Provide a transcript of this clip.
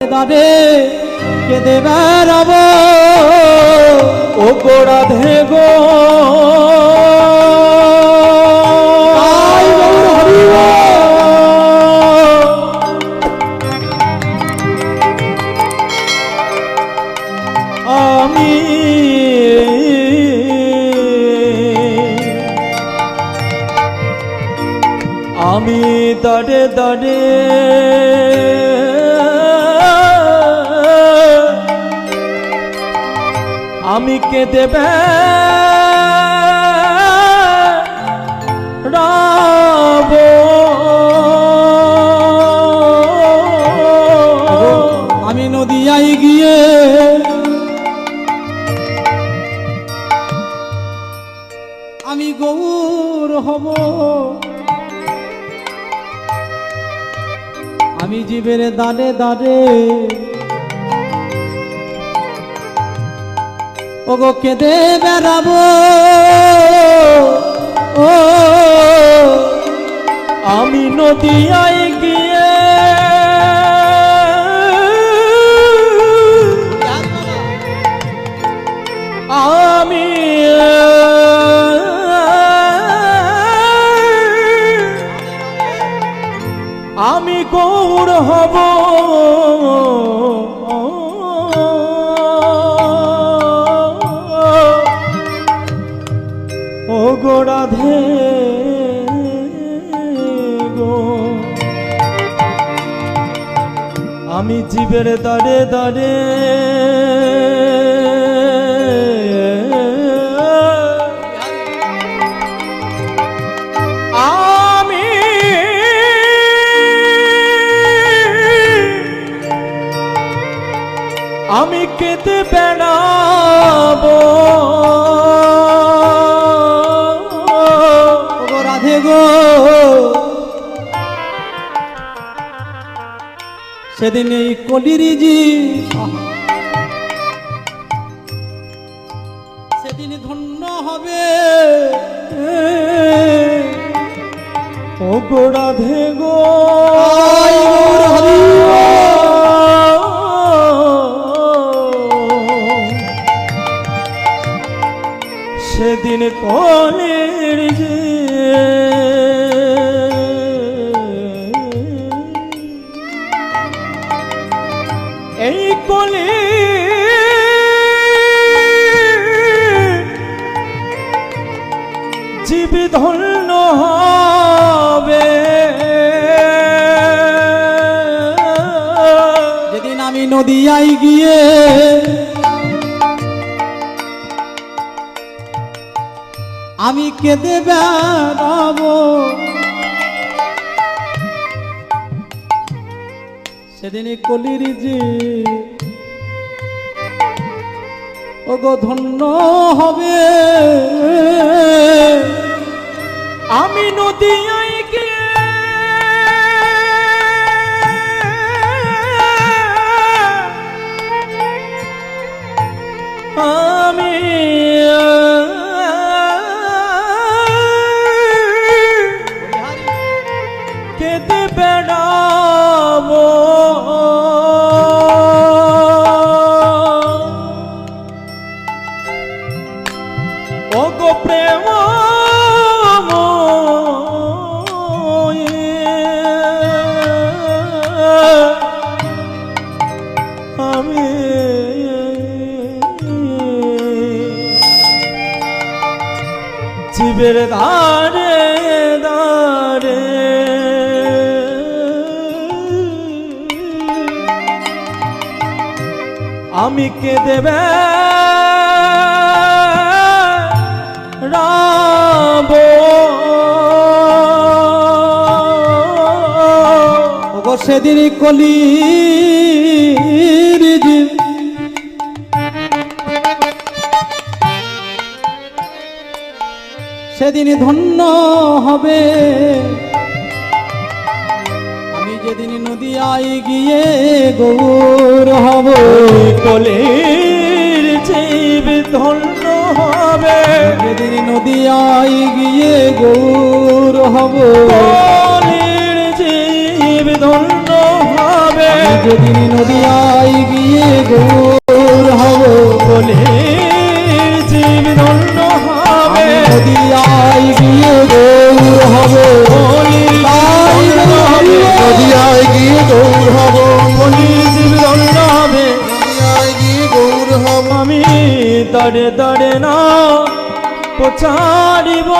দাদে কেঁদে বেড়াব ও গো রাধে গো আমি দাঁড়ে দাঁড়ে আমি কেঁদে বেড়াব আমি নদিয়ায় গিয়ে আমি গৌর হব আমি জীবের দাঁড়ে দাঁড়ে ওগো কেঁদে বেড়াবো ও আমি নদিয়ায় গিয়ে আমি গৌর হব ও গো রাধে গো আমি জীবের দাঁড়ে দাঁড়ে আমি কেঁদে বেড়াবো গো রাধে গো সেদিন এই কলিরিজি সেদিন ধন্য হবে ও গো রাধে গো সেদিন কলের যে এই কলে জীবী ধন্য হবে যেদিন আমি নদিয়ায় গিয়ে আমি কেঁদে বেড়াবো সেদিন কলির যে ওগো ধন্য হবে আমি নদিয়ায় গিয়ে আমি কেঁদে বেড়াবো ও গো প্রেম আমি জীবের দাঁড়ে দাঁড়ে আমি কেঁদে বেড়াবো ওগো সেদিন কলির জীব সেদিন ধন্য হবে আমি যেদিন নদিয়ায় গিয়ে গৌর হব কলির জীব ধন্য হবে যেদিন নদিয়ায় গিয়ে গৌর হব কলির জীব ধন্য হবে যেদিন নদিয়ায় গিয়ে গৌর হব বলে জীব ধন্য হবে নদিয়ায় গিয়ে গৌর হব বলি তাই নদিয়ায় গিয়ে গৌর হব বলি জীব ধন্য হবে নদিয়ায় গিয়ে গৌর হব আমি দাঁড়ে দাঁড়ে না পচারিব